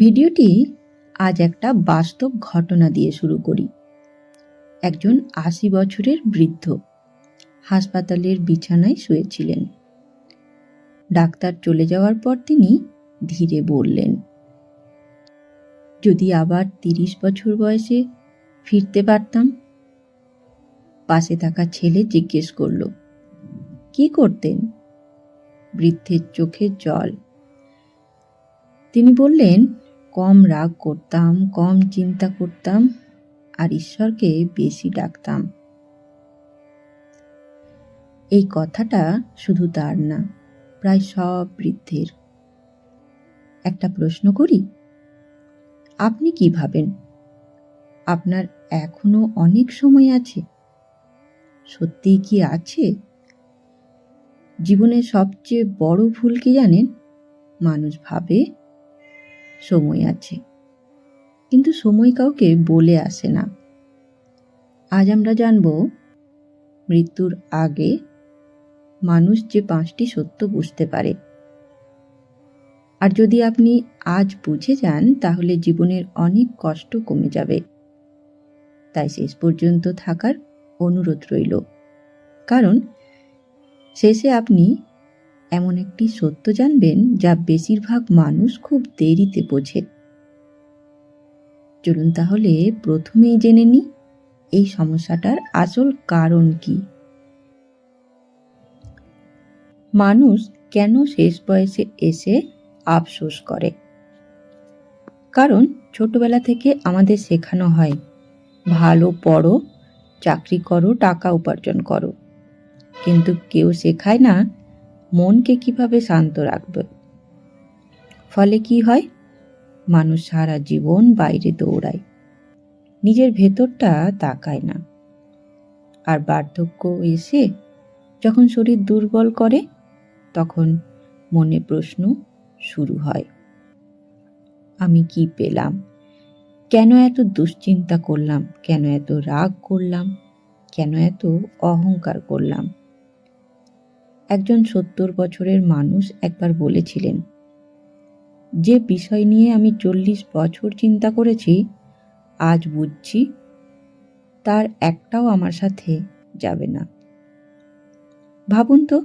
ভিডিওটি আজ একটা বাস্তব ঘটনা দিয়ে শুরু করি। একজন ৮০ বছরের বৃদ্ধ হাসপাতালের বিছানায় শুয়েছিলেন। ডাক্তার চলে যাওয়ার পর তিনি ধীরে বললেন, যদি আবার ৩০ বছর বয়সে ফিরতে পারতাম। পাশে থাকা ছেলে জিজ্ঞেস করল, কি করতেন? বৃদ্ধের চোখে জল। তিনি বললেন, কম রাগ করতাম, কম চিন্তা করতাম, আর ঈশ্বরকে বেশি ডাকতাম। এই কথাটা শুধু তার না, প্রায় সব বৃদ্ধের। একটা প্রশ্ন করি, আপনি কি ভাবেন? আপনার এখনো অনেক সময় আছে? সত্যিই কি আছে? জীবনের সবচেয়ে বড় ভুল কি জানেন? মানুষ ভাবে সময় আছে, কিন্তু সময় কাউকে বলে আসে না। আজ আমরা জানব মৃত্যুর আগে মানুষ যে ৫টি সত্য বুঝতে পারে। আর যদি আপনি আজ বুঝে যান, তাহলে জীবনের অনেক কষ্ট কমে যাবে। তাই শেষ পর্যন্ত থাকার অনুরোধ রইল, কারণ শেষে আপনি এমন একটি সত্য জানবেন যা বেশিরভাগ মানুষ খুব দেরিতে বোঝে। চলুন তাহলে প্রথমেই জেনে নিই এই সমস্যাটার আসল কারণ কি। মানুষ কেন শেষ বয়সে এসে আফসোস করে? কারণ ছোটবেলা থেকে আমাদের শেখানো হয়, ভালো পড়ো, চাকরি করো, টাকা উপার্জন করো, কিন্তু কেউ শেখায় না মনকে কিভাবে শান্ত রাখবে। ফলে কি হয়? মানুষ সারা জীবন বাইরে দৌড়ায়, নিজের ভেতরটা তাকায় না। আর বার্ধক্য এসে যখন শরীর দুর্বল করে, তখন মনে প্রশ্ন শুরু হয়, আমি কি পেলাম? কেন এত দুশ্চিন্তা করলাম? কেন এত রাগ করলাম? কেন এত অহংকার করলাম? একজন ৭০ বছরের মানুষ একবার বলেছিলেন, যে বিষয় নিয়ে আমি ৪০ বছর চিন্তা করেছি, আজ বুঝছি তার একটাও আমার সাথে যাবে না। ভাবুন তো,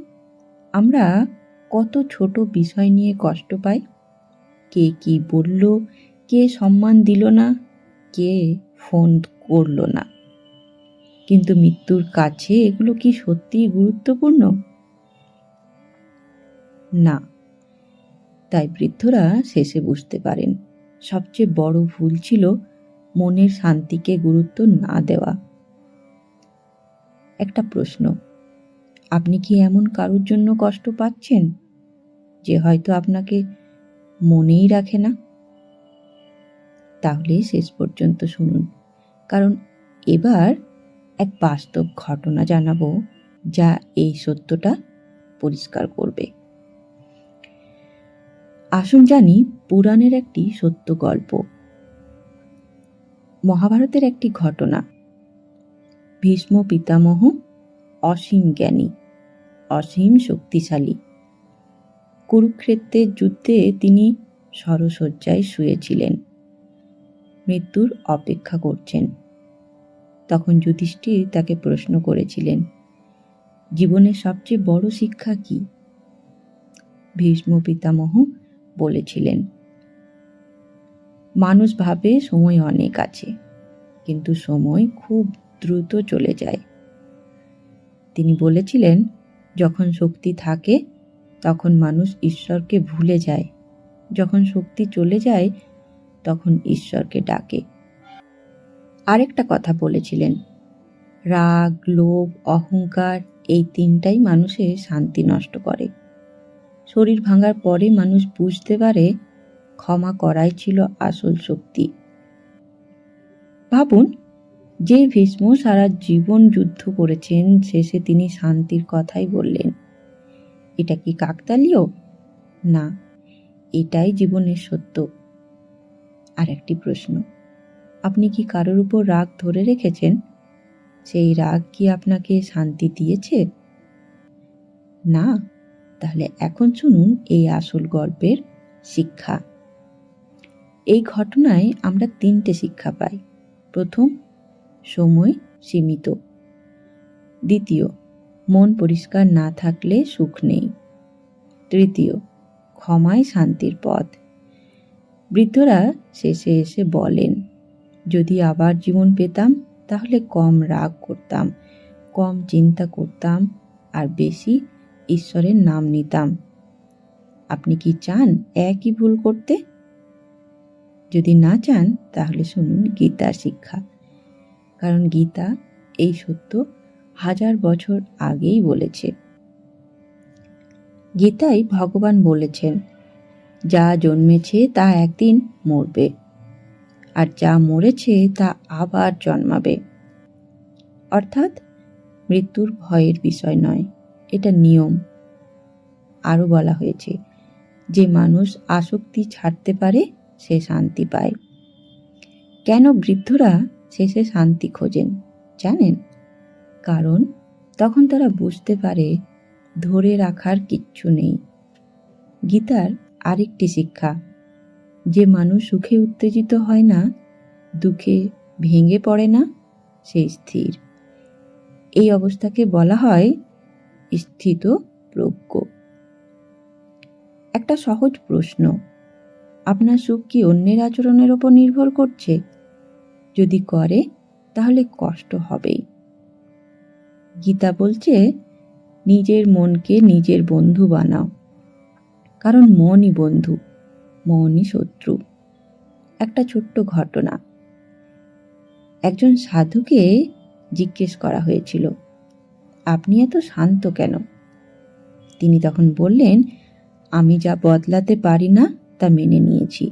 আমরা কত ছোট বিষয় নিয়ে কষ্ট পাই। কে কি বলল, কে সম্মান দিল না, কে ফোন করল না। কিন্তু মৃত্যুর কাছে এগুলো কি সত্যিই গুরুত্বপূর্ণ? না। তাই বৃদ্ধরা শেষে বুঝতে পারেন, সবচেয়ে বড় ভুল ছিল মনের শান্তিকে গুরুত্ব না দেওয়া। একটা প্রশ্ন, আপনি কি এমন কারোর জন্য কষ্ট পাচ্ছেন যে হয়তো আপনাকে মনেই রাখে না? তাহলে শেষ পর্যন্ত শুনুন, কারণ এবার এক বাস্তব ঘটনা জানাবো যা এই সত্যটা পরিষ্কার করবে। আসুন জানি পুরাণের একটি সত্য গল্প, মহাভারতের একটি ঘটনা। ভীষ্ম পিতামহ অসীম জ্ঞানী, অসীম শক্তিশালী। কুরুক্ষেত্রের যুদ্ধে তিনি শরশয্যায় শুয়েছিলেন, মৃত্যুর অপেক্ষা করছেন। তখন যুধিষ্ঠির তাকে প্রশ্ন করেছিলেন, জীবনের সবচেয়ে বড় শিক্ষা কি? ভীষ্ম পিতামহ বলেছিলেন, মানুষ ভাবে সময় অনেক আছে, কিন্তু সময় খুব দ্রুত চলে যায়। তিনি বলেছিলেন, যখন শক্তি থাকে তখন মানুষ ঈশ্বরকে ভুলে যায়, যখন শক্তি চলে যায় তখন ঈশ্বরকে ডাকে। আরেকটা কথা বলেছিলেন, রাগ, লোভ, অহংকার এই তিনটাই মানুষের শান্তি নষ্ট করে। শরীর ভাঙার পরে মানুষ বুঝতে পারে ক্ষমা করাই ছিল আসল শক্তি। ভাবুন, যে ভীষ্ম সারা জীবন যুদ্ধ করেছেন, শেষে তিনি শান্তির কথাই বললেন। এটা কি কাকতালীয়? না, এটাই জীবনের সত্য। আর একটি প্রশ্ন, আপনি কি কারোর উপর রাগ ধরে রেখেছেন? সেই রাগ কি আপনাকে শান্তি দিয়েছে? না। তাহলে এখন শুনুন এই আসল গল্পের শিক্ষা। এই ঘটনায় আমরা 3টে শিক্ষা পাই। প্রথম, সময় সীমিত। দ্বিতীয়, মন পরিষ্কার না থাকলে সুখ নেই। তৃতীয়, ক্ষমাই শান্তির পথ। বৃদ্ধরা শেষে এসে বলেন, যদি আবার জীবন পেতাম তাহলে কম রাগ করতাম, কম চিন্তা করতাম আর বেশি ঈশ্বরের নাম নিতাম। আপনি কি চান একই ভুল করতে? যদি না চান তাহলে শুনুন গীতার শিক্ষা, কারণ গীতা এই সত্য 1000 বছর আগেই বলেছে। গীতায় ভগবান বলেছেন, যা জন্মেছে তা একদিন মরবে, আর যা মরেছে তা আবার জন্মাবে। অর্থাৎ মৃত্যুর ভয়ের বিষয় নয়, এটা নিয়ম। আরও বলা হয়েছে, যে মানুষ আসক্তি ছাড়তে পারে সে শান্তি পায়। কেন বৃদ্ধরা শেষে শান্তি খোঁজেন জানেন? কারণ তখন তারা বুঝতে পারে ধরে রাখার কিচ্ছু নেই। গীতার আরেকটি শিক্ষা, যে মানুষ সুখে উত্তেজিত হয় না, দুঃখে ভেঙে পড়ে না, সে স্থির। এই অবস্থাকে বলা হয় স্থিত প্রজ্ঞ। একটা সহজ প্রশ্ন, আপনার সুখ কি অন্যের আচরণের ওপর নির্ভর করছে? যদি করে তাহলে কষ্ট হবেই। গীতা বলছে, নিজের মনকে নিজের বন্ধু বানাও, কারণ মনই বন্ধু, মনই শত্রু। একটা ছোট্ট ঘটনা, একজন সাধুকে জিজ্ঞেস করা হয়েছিল, আপনি এত শান্ত কেন? তিনি তখন বললেন, আমি যা বদলাতে পারি না তা মেনে নিয়েছি।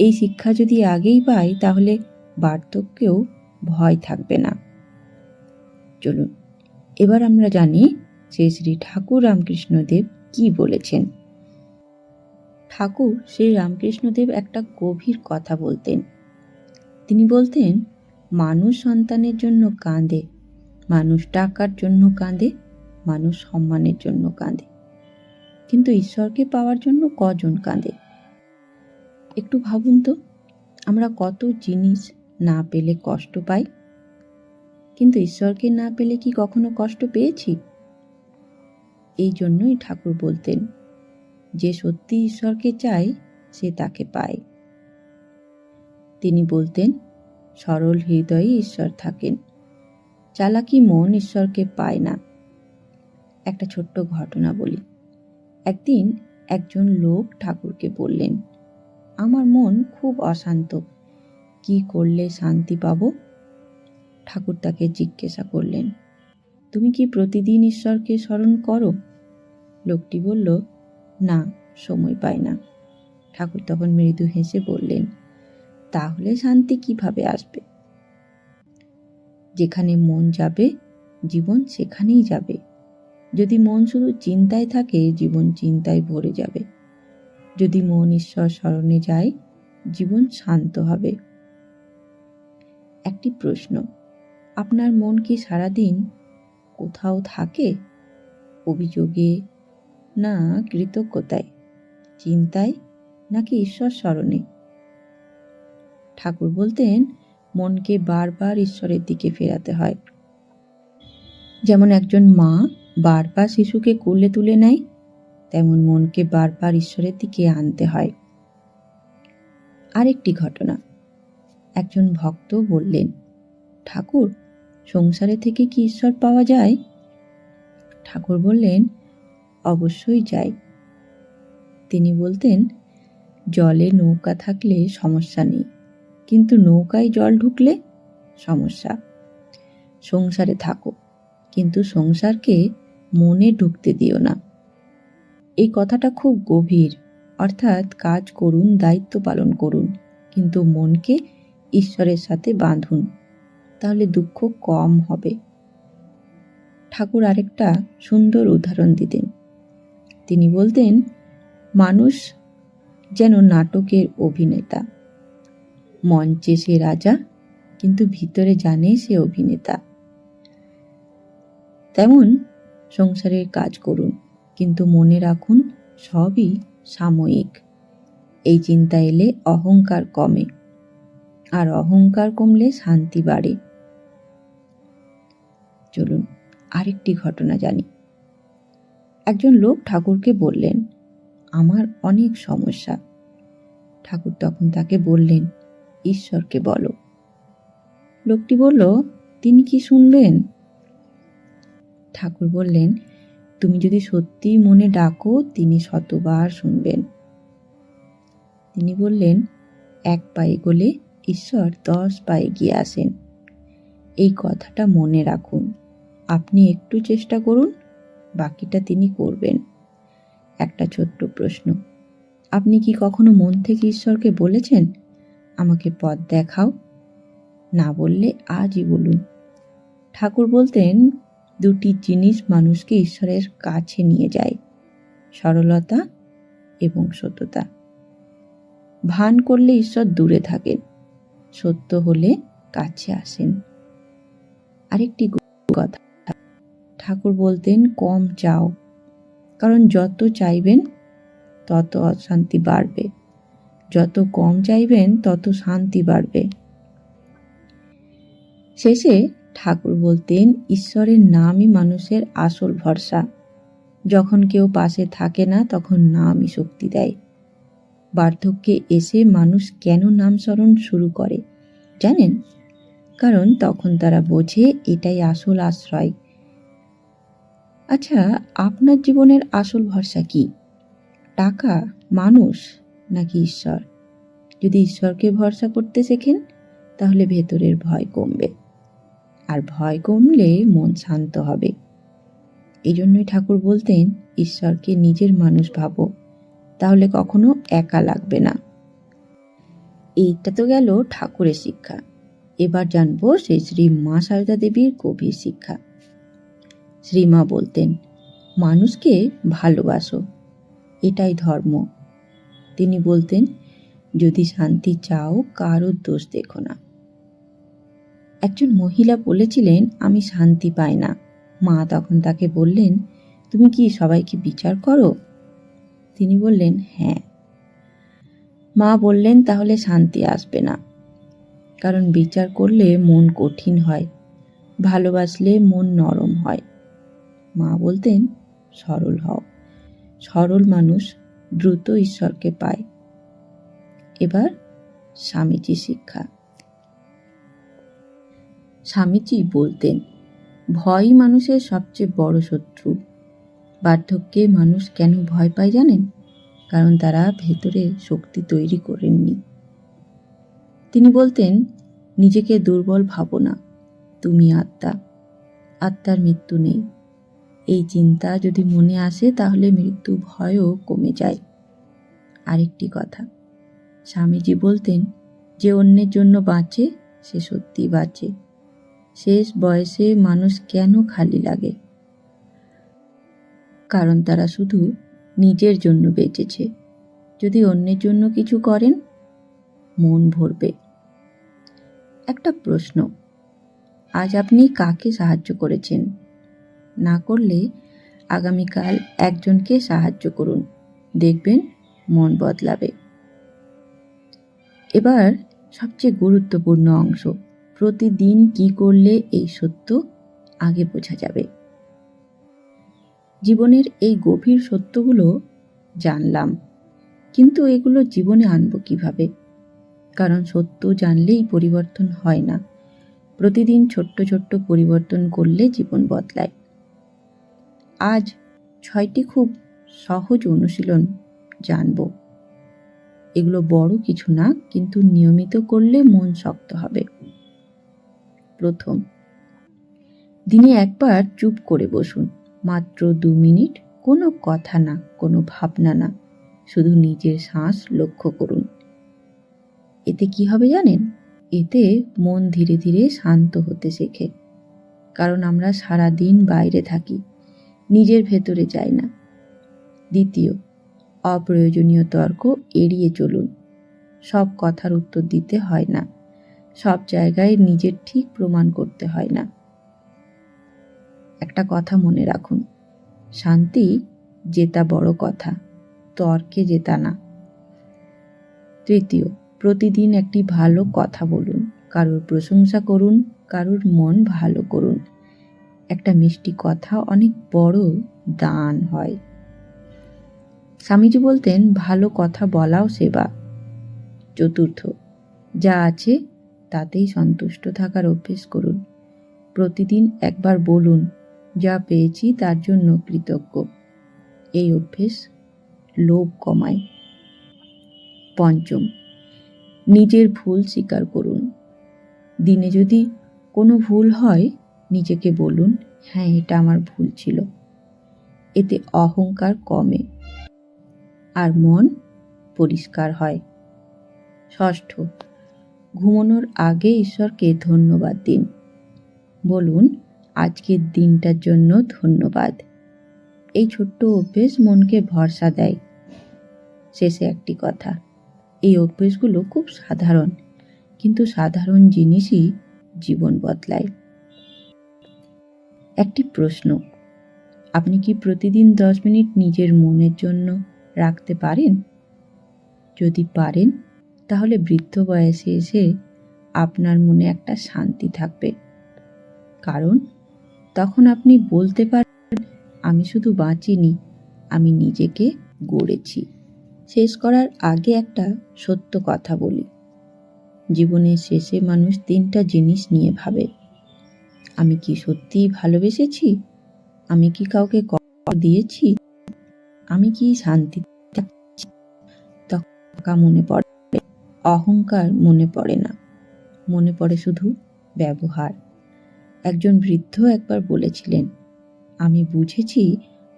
এই শিক্ষা যদি আগেই পাই তাহলে বার্ধক্যেও ভয় থাকবে না। চলুন এবার আমরা জানি শ্রী শ্রী ঠাকুর রামকৃষ্ণদেব কি বলেছেন। ঠাকুর শ্রী রামকৃষ্ণদেব একটা গভীর কথা বলতেন। তিনি বলতেন, মানুষ সন্তানের জন্য কাঁদে, মানুষ টাকার জন্য কাঁদে, মানুষ সম্মানের জন্য কাঁদে, কিন্তু ঈশ্বরকে পাওয়ার জন্য কজন কাঁদে? একটু ভাবুন তো, আমরা কত জিনিস না পেলে কষ্ট পাই, কিন্তু ঈশ্বরকে না পেলে কি কখনো কষ্ট পেয়েছি? এই জন্যই ঠাকুর বলতেন, যে সত্যি ঈশ্বরকে চায় সে তাকে পায়। তিনি বলতেন, সরল হৃদয়ে ঈশ্বর থাকেন, চালাকি মন ঈশ্বরকে পায় না। একটা ছোট্ট ঘটনা বলি। একদিন একজন লোক ঠাকুরকে বললেন, আমার মন খুব অশান্ত, কি করলে শান্তি পাবো? ঠাকুর তাকে জিজ্ঞাসা করলেন, তুমি কি প্রতিদিন ঈশ্বরকে স্মরণ করো? লোকটি বলল, না, সময় পায় না। ঠাকুর তখন মৃদু হেসে বললেন, তাহলে শান্তি কিভাবে আসবে? যেখানে মন যাবে জীবন সেখানেই যাবে। যদি মন শুধু চিন্তায় থাকে জীবন চিন্তায় ভরে যাবে। যদি মন ঈশ্বর স্মরণে যায় জীবন শান্ত হবে। একটি প্রশ্ন, আপনার মন কি সারাদিন কোথাও থাকে? অভিযোগে, না কৃতজ্ঞতায়, চিন্তায়, নাকি ঈশ্বর স্মরণে? ঠাকুর বলতেন, মনকে বারবার ঈশ্বরের দিকে ফেরাতে হয়। যেমন একজন মা বারবার শিশুকে কোলে তুলে নেয়, তেমন মনকে বারবার ঈশ্বরের দিকে আনতে হয়। আরেকটি ঘটনা, একজন ভক্ত বললেন, ঠাকুর, সংসারে থেকে কি ঈশ্বর পাওয়া যায়? ঠাকুর বললেন, অবশ্যই যায়। তিনি বলতেন, জলে নৌকা থাকলে সমস্যা নেই, কিন্তু নৌকায় জল ঢুকলে সমস্যা। সংসারে থাকো, কিন্তু সংসারকে মনে ঢুকতে দিও না। এই কথাটা খুব গভীর। অর্থাৎ কাজ করুন, দায়িত্ব পালন করুন, কিন্তু মনকে ঈশ্বরের সাথে বাঁধুন, তাহলে দুঃখ কম হবে। ঠাকুর আরেকটা সুন্দর উদাহরণ দিতেন। তিনি বলতেন, মানুষ যেন নাটকের অভিনেতা, মঞ্চে সে রাজা, কিন্তু ভিতরে জানে সে অভিনেতা। তেমন সংসারের কাজ করুন, কিন্তু মনে রাখুন সবই সাময়িক। এই চিন্তা এলে অহংকার কমে, আর অহংকার কমলে শান্তি বাড়ে। চলুন আরেকটি ঘটনা জানি। একজন লোক ঠাকুরকে বললেন, আমার অনেক সমস্যা। ঠাকুর তখন তাকে বললেন, ঈশ্বরকে বলো। লোকটি বলল, তিনি কি শুনবেন? ঠাকুর বললেন, তুমি যদি সত্যি মনে ডাকো তিনি শতবার শুনবেন। তিনি বললেন, 1 পা এগোলে ঈশ্বর 10 পা এগিয়ে আসেন। এই কথাটা মনে রাখুন। আপনি একটু চেষ্টা করুন, বাকিটা তিনি করবেন। একটা ছোট্ট প্রশ্ন, আপনি কি কখনো মন থেকে ঈশ্বরকে বলেছেন, আমাকে পথ দেখাও? না বললে আজই বলুন। ঠাকুর বলতেন, 2টি জিনিস মানুষকে ঈশ্বরের কাছে নিয়ে যায়, সরলতা এবং সততা। ভান করলে ঈশ্বর দূরে থাকেন, সত্য হলে কাছে আসেন। আরেকটি কথা, ঠাকুর বলতেন, কম চাও, কারণ যত চাইবেন তত অশান্তি বাড়বে, যত কম চাইবেন তত শান্তি বাড়বে। শেষে ঠাকুর বলতেন, ঈশ্বরের নামই মানুষের আসল ভরসা। যখন কেউ পাশে থাকে না তখন নামই শক্তি দেয়। বার্ধক্যে এসে মানুষ কেন নাম স্মরণ শুরু করে জানেন? কারণ তখন তারা বোঝে এটাই আসল আশ্রয়। আচ্ছা, আপনার জীবনের আসল ভরসা কি? টাকা, মানুষ, নাকি ঈশ্বর? যদি ঈশ্বরকে ভরসা করতে শেখেন তাহলে ভেতরের ভয় কমবে, আর ভয় কমলে মন শান্ত হবে। এই জন্যই ঠাকুর বলতেন, ঈশ্বরকে নিজের মানুষ ভাবো, তাহলে কখনো একা লাগবে না। এইটা তো গেল ঠাকুরের শিক্ষা। এবার জানবো সেই শ্রী মা সারদা দেবীর গভীর শিক্ষা। শ্রীমা বলতেন, মানুষকে ভালোবাসো, এটাই ধর্ম। তিনি বলতেন, যদি শান্তি চাও কারোর দোষ দেখো না। একজন মহিলা বলেছিলেন, আমি শান্তি পাই না। মা তখন তাকে বললেন, তুমি কি সবাইকে বিচার করো? তিনি বললেন, হ্যাঁ। মা বললেন, তাহলে শান্তি আসবে না, কারণ বিচার করলে মন কঠিন হয়, ভালোবাসলে মন নরম হয়। মা বলতেন, সরল হও, সরল মানুষ দ্রুত ঈশ্বরকে পায়। এবার স্বামীজি শিক্ষা। স্বামীজি বলতেন, ভয়ই মানুষের সবচেয়ে বড় শত্রু। বার্ধক্যে মানুষ কেন ভয় পায় জানেন? কারণ তারা ভেতরে শক্তি তৈরি করেননি। তিনি বলতেন, নিজেকে দুর্বল ভাবো না, তুমি আত্মা, আত্মার মৃত্যু নেই। এই চিন্তা যদি মনে আসে তাহলে মৃত্যু ভয়ও কমে যায়। আরেকটি কথা, স্বামীজি বলতেন, যে অন্যের জন্য বাঁচে সে সত্যি বাঁচে। শেষ বয়সে মানুষ কেন খালি লাগে? কারণ তারা শুধু নিজের জন্য বেঁচেছে। যদি অন্যের জন্য কিছু করেন, মন ভরবে। একটা প্রশ্ন, আজ আপনি কাকে সাহায্য করেছেন? না করলে আগামীকাল একজনকে সাহায্য করুন, দেখবেন মন বদলাবে। এবার সবচেয়ে গুরুত্বপূর্ণ অংশ, প্রতিদিন কি করলে এই সত্য আগে বোঝা যাবে। জীবনের এই গভীর সত্যগুলো জানলাম, কিন্তু এগুলো জীবনে আনবো কিভাবে? কারণ সত্য জানলেই পরিবর্তন হয় না, প্রতিদিন ছোট্ট ছোট্ট পরিবর্তন করলে জীবন বদলায়। আজ 6টি খুব সহজ অনুশীলন জানব। এগুলো বড় কিছু না, কিন্তু নিয়মিত করলে মন শক্ত হবে। প্রথম, দিনে একবার চুপ করে বসুন, মাত্র 2 মিনিট, কোনো কথা না, কোনো ভাবনা না, শুধু নিজের শ্বাস লক্ষ্য করুন। এতে কি হবে জানেন? এতে মন ধীরে ধীরে শান্ত হতে শেখে। কারণ আমরা সারা দিন বাইরে থাকি, নিজের ভেতরে যাই না। দ্বিতীয়, অপ্রয়োজনীয় তর্ক এড়িয়ে চলুন। সব কথার উত্তর দিতে হয় না, সব জায়গায় নিজের ঠিক প্রমাণ করতে হয় না। একটা কথা মনে রাখুন, শান্তি জেতা বড় কথা, তর্কে জেতা না। তৃতীয়, প্রতিদিন একটি ভালো কথা বলুন, কারোর প্রশংসা করুন, কারোর মন ভালো করুন। একটা মিষ্টি কথা অনেক বড় দান হয়। স্বামীজি বলতেন, ভালো কথা বলাও সেবা। চতুর্থ, যা আছে তাতেই সন্তুষ্ট থাকার অভ্যেস করুন। প্রতিদিন একবার বলুন, যা পেয়েছি তার জন্য কৃতজ্ঞ। এই অভ্যেস লোভ কমায়। পঞ্চম, নিজের ভুল স্বীকার করুন। দিনে যদি কোনো ভুল হয়, নিজেকে বলুন, হ্যাঁ, এটা আমার ভুল ছিল। এতে অহংকার কমে আর মন পরিষ্কার হয়। ষষ্ঠ, ঘুমানোর আগে ঈশ্বরকে ধন্যবাদ দিন। বলুন, আজকের দিনটার জন্য ধন্যবাদ। এই ছোট্ট অভ্যেস মনকে ভরসা দেয়। শেষে একটি কথা, এই অভ্যেসগুলো খুব সাধারণ, কিন্তু সাধারণ জিনিসই জীবন বদলায়। একটি প্রশ্ন, আপনি কি প্রতিদিন 10 মিনিট নিজের মনের জন্য রাখতে পারেন? যদি পারেন, তাহলে বৃদ্ধ বয়সে এসে আপনার মনে একটা শান্তি থাকবে। কারণ তখন আপনি বলতে পারেন, আমি শুধু বাঁচিনি, আমি নিজেকে গড়েছি। শেষ করার আগে একটা সত্য কথা বলি। জীবনের শেষে মানুষ 3টা জিনিস নিয়ে ভাবে। আমি কি সত্যিই ভালোবেসেছি? আমি কি কাউকে কষ্ট দিয়েছি? আমি কি শান্তি? তখন মনে পড়ে, অহংকার মনে পড়ে না, মনে পড়ে শুধু ব্যবহার। একজন বৃদ্ধ একবার বলেছিলেন, আমি বুঝেছি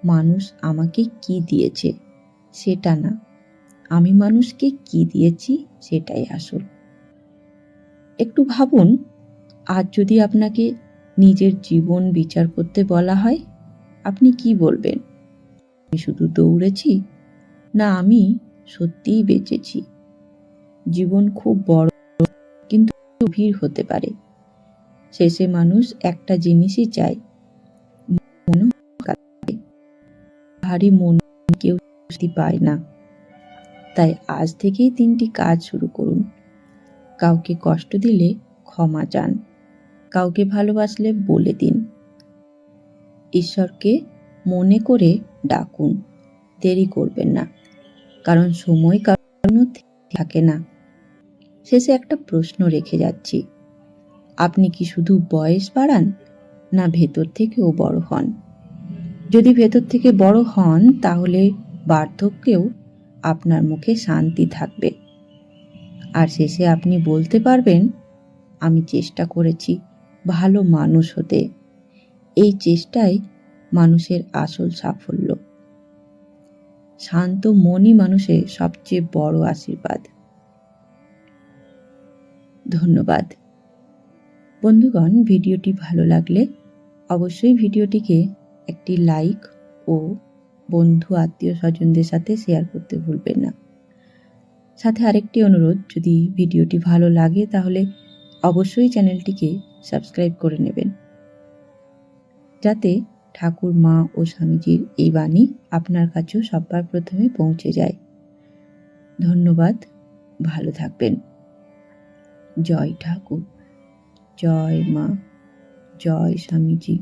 মানুষ আমাকে কি দিয়েছে সেটা না, আমি মানুষকে কি দিয়েছি সেটাই আসল। একটু ভাবুন, আজ যদি আপনাকে নিজের জীবন বিচার করতে বলা হয়, আপনি কি বলবেন? আমি শুধু দৌড়েছি, না আমি সত্যিই বেঁচেছি? জীবন খুব বড় কিন্তু গভীর হতে পারে। শেষে মানুষ একটা জিনিসই চায়, ভারী মন কেউ শান্তি পায় না। তাই আজ থেকেই 3টি কাজ শুরু করুন। কাউকে কষ্ট দিলে ক্ষমা চান, কাউকে ভালোবাসলে বলে দিন, ঈশ্বরকে মনে করে ডাকুন। দেরি করবেন না, কারণ সময় কারণ থাকে না। শেষে একটা প্রশ্ন রেখে যাচ্ছি, আপনি কি শুধু বয়স বাড়ান, না ভেতর থেকেও বড় হন? যদি ভেতর থেকে বড় হন, তাহলে বার্ধক্যেও আপনার মুখে শান্তি থাকবে। আর শেষে আপনি বলতে পারবেন, আমি চেষ্টা করেছি ভালো মানুষ হতে। এই চেষ্টাই মানুষের আসল সাফল্য। শান্ত মনই মানুষের সবচেয়ে বড় আশীর্বাদ। ধন্যবাদ। বন্ধুগণ, ভিডিওটি ভালো লাগলে অবশ্যই ভিডিওটিকে একটি লাইক ও বন্ধু আত্মীয় স্বজনদের সাথে শেয়ার করতে ভুলবেন না। সাথে আরেকটি অনুরোধ, যদি ভিডিওটি ভালো লাগে তাহলে অবশ্যই চ্যানেলটিকে সাবস্ক্রাইব করে নেবেন, যাতে ঠাকুর, মা ও স্বামীজির এই বাণী আপনার কাছেও সবার প্রথমে পৌঁছে যায়। ধন্যবাদ, ভালো থাকবেন। জয় ঠাকুর, জয় মা, জয় স্বামীজি।